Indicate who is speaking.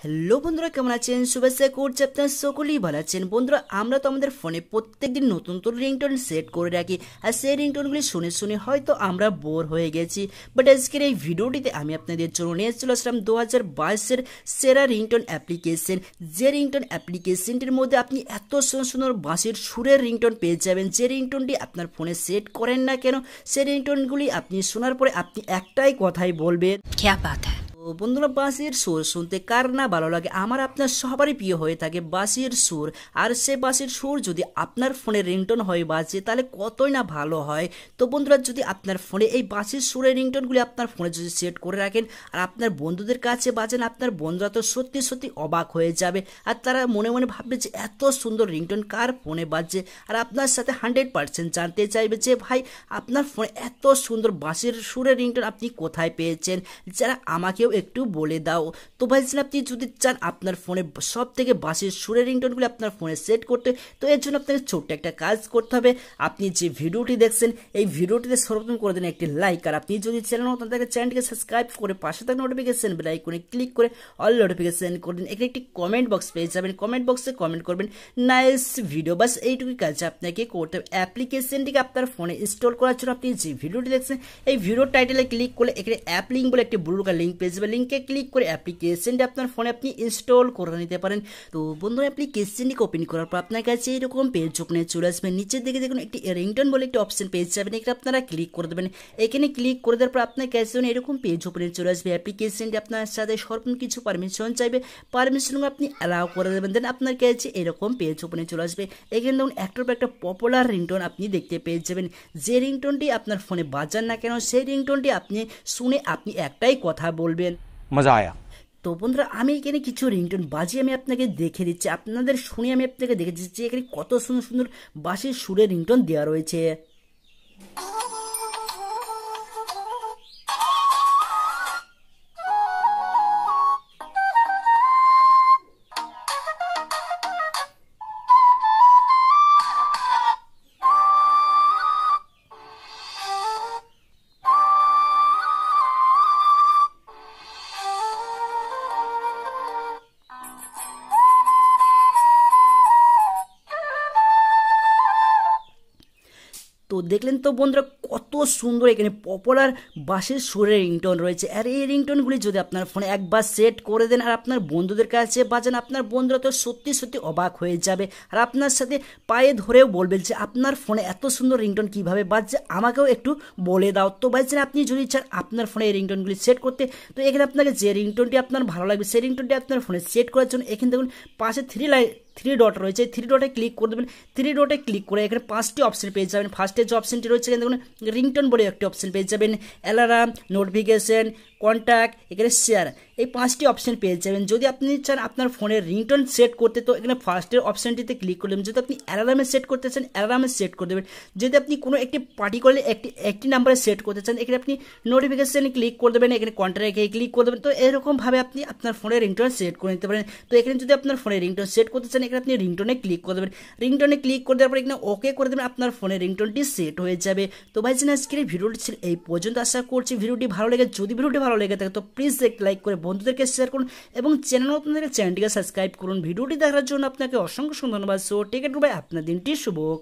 Speaker 1: Hello বন্ধুরা, কেমন আছেন? শুভেচ্ছা করছি আপনারা সকলেই ভালো আছেন। বন্ধুরা, আমরা তো আমাদের ফোনে প্রত্যেকদিন নতুন নতুন রিংটোন সেট করে রাখি, আর সেই রিংটোনগুলি শুনে শুনে হয়তো আমরা বোর হয়ে গেছি। বাট আজকের এই ভিডিওটিতে আমি আপনাদের জন্য নিয়ে চলে আসলাম 2022-এর সেরা রিংটোন অ্যাপ্লিকেশন। যে রিংটোন অ্যাপ্লিকেশনটির মধ্যে আপনি এত সুন্দর সুন্দর বাঁশির সুরের রিংটোন পেয়ে যাবেন। যে রিংটোনটি আপনার ফোনে সেট করেন না কেন, সেই রিংটোনগুলি আপনি শোনার পরে আপনি একটাই কথাই বলবেন, ক্যা বাত হ্যায়। বন্ধুরা, বাঁশির সুর শুনতে কার না ভালো লাগে? আমার আপনার সবারই প্রিয় হয়ে থাকে বাঁশির সুর। আর সে বাঁশির সুর যদি আপনার ফোনে রিংটোন হয়ে বাজে তাহলে কতই না ভালো হয়। তো বন্ধুরা, যদি আপনার ফোনে এই বাঁশির সুরের রিংটোনগুলি আপনার ফোনে যদি সেট করে রাখেন আর আপনার বন্ধুদের কাছে বাজেন, আপনার বন্ধুরা তো সত্যি সত্যি অবাক হয়ে যাবে। আর তারা মনে মনে ভাববে যে এত সুন্দর রিংটোন কার ফোনে বাজছে। আর আপনার সাথে 100% জানতে চাইবে যে ভাই, আপনার ফোনে এত সুন্দর বাঁশির সুরের রিংটোন আপনি কোথায় পেয়েছেন, যারা আমাকেও একটু বলে দাও। তো ভাইজান, আপনি যদি চান আপনার ফোনে সব থেকে বাঁশির সুরের রিংটোনগুলো আপনার ফোনে সেট করতে, তো এর জন্য আপনাকে ছোট্ট একটা কাজ করতে হবে। আপনি যে ভিডিওটি দেখছেন এই ভিডিওটিতে সর্বপ্রথম করে দেন একটি লাইক, আর আপনি যদি চ্যানেল নতুন থাকে চ্যানেলটিকে সাবস্ক্রাইব করে পাশে থাকা নোটিফিকেশন বেল আইকনে ক্লিক করে অল নোটিফিকেশন করে দিন। এখানে একটি কমেন্ট বক্স পেয়ে যাবেন, কমেন্ট বক্সে কমেন্ট করবেন নাইস ভিডিও। বাস এইটুকুই কাজ আপনাকে করতে হবে। অ্যাপ্লিকেশনটিকে আপনার ফোনে ইনস্টল করার জন্য আপনি যে ভিডিওটি দেখছেন এই ভিডিওর টাইটেলে ক্লিক করলে এখানে অ্যাপ লিঙ্ক বলে একটি ব্লু কালার লিঙ্ক পেয়ে যাবে। লিঙ্কে ক্লিক করে অ্যাপ্লিকেশনটি আপনার ফোনে আপনি ইনস্টল করে নিতে পারেন। তো বন্ধুরা, অ্যাপ্লিকেশনটিকে ওপেন করার পর আপনার কাছে এরকম পেজ ওপেনে চলে আসবেন। নিচের দিকে দেখুন একটি রিংটোন বলে একটি অপশন পেয়ে যাবেন, এখানে আপনারা ক্লিক করে দেবেন। এখানে ক্লিক করে দেওয়ার পর আপনার কাছে এরকম পেজ ওপেনে চলে আসবে। অ্যাপ্লিকেশনটি আপনার সাথে সর্বপ্রথম কিছু পারমিশন চাইবে, পারমিশনগুলো আপনি অ্যালাউ করে দেবেন। দেন আপনার কাছে এরকম পেজ ওপেনে চলে আসবে। এখানে দেখুন একটার পর একটা পপুলার রিংটোন আপনি দেখতে পেয়ে যাবেন। যে রিংটোনটি আপনার ফোনে বাজান না কেন, সেই রিংটোনটি আপনি শুনে আপনি একটাই কথা বলবেন, মজা আয়া। তো বন্ধুরা, আমি এখানে কিছু রিংটোন বাজিয়ে আমি আপনাকে দেখে দিচ্ছি, আপনাদের শুনে আমি আপনাকে দেখে দিচ্ছি এখানে কত সুন্দর সুন্দর বাঁশির সুরের রিংটোন দেওয়া রয়েছে। তো দেখলেন তো বন্ধুরা, কত সুন্দর এখানে পপুলার বাঁশির সুরের রিংটোন রয়েছে। আর এই রিংটোনগুলি যদি আপনার ফোনে একবার সেট করে দেন আর আপনার বন্ধুদের কাছে বাজান, আপনার বন্ধুরা তো সত্যি সত্যি অবাক হয়ে যাবে। আর আপনার সাথে পায়ে ধরেও বলবেন যে আপনার ফোনে এত সুন্দর রিংটোন কীভাবে বাজছে, আমাকেও একটু বলে দাও। তো ভাইজান, আপনি যদি চান আপনার ফোনে এই রিংটোনগুলি সেট করতে, তো এখানে আপনাকে যে রিংটোনটি আপনার ভালো লাগবে সেই রিংটোনটি আপনার ফোনে সেট করার জন্য এখানে দেখুন পাশে থ্রি ডট রয়েছে, থ্রি ডটে ক্লিক করে দেবেন। থ্রি ডটে ক্লিক করে এখানে 5টি অপশন পেয়ে যাবেন। ফার্স্টে যে অপশনটি রয়েছে এখানে দেখুন রিংটোন বলে একটি অপশন পেয়ে যাবেন, অ্যালার্ম, নোটিফিকেশন, কন্ট্যাক্ট, এখানে শেয়ার, এই 5টি অপশন পেয়ে যাবেন। যদি আপনি চান আপনার ফোনের রিংটোন সেট করতে, তো এখানে ফার্স্টের অপশনটিতে ক্লিক করে দেবেন। যদি আপনি অ্যালার্মে সেট করতে চান অ্যালার্মে সেট করে দেবেন। যদি আপনি কোনো একটি পার্টিকুলার একটি নাম্বারে সেট করতে চান এখানে আপনি নোটিফিকেশানে ক্লিক করে দেবেন, এখানে কন্ট্যাক্টে ক্লিক করে দেবেন। তো এরকমভাবে আপনি আপনার ফোনের রিংটোন সেট করে নিতে পারেন। তো এখানে যদি আপনার ফোনের রিংটোন সেট করতে চান এখানে আপনি রিংটোনে ক্লিক করে দেবেন। রিংটোনে ক্লিক করে দেওয়ার পর এখানে ওকে করে দেবেন, আপনার ফোনের রিংটোনটি সেট হয়ে যাবে। তো ভাইজান, আজকের এই ভিডিওটি ছিল এই পর্যন্ত। আশা করছি ভিডিওটি ভালো লেগে, যদি ভিডিওটি ভালো লেগে থাকে তো প্লিজ একটা লাইক করে বন্ধুদেরকে শেয়ার করুন এবং চ্যানেল নতুন থেকে চ্যানেলটিকে সাবস্ক্রাইব করুন। ভিডিওটি দেখার জন্য আপনাকে অসংখ্য ধন্যবাদ। সো টেক কেয়ার, বাই, আপনার দিনটি শুভ হোক।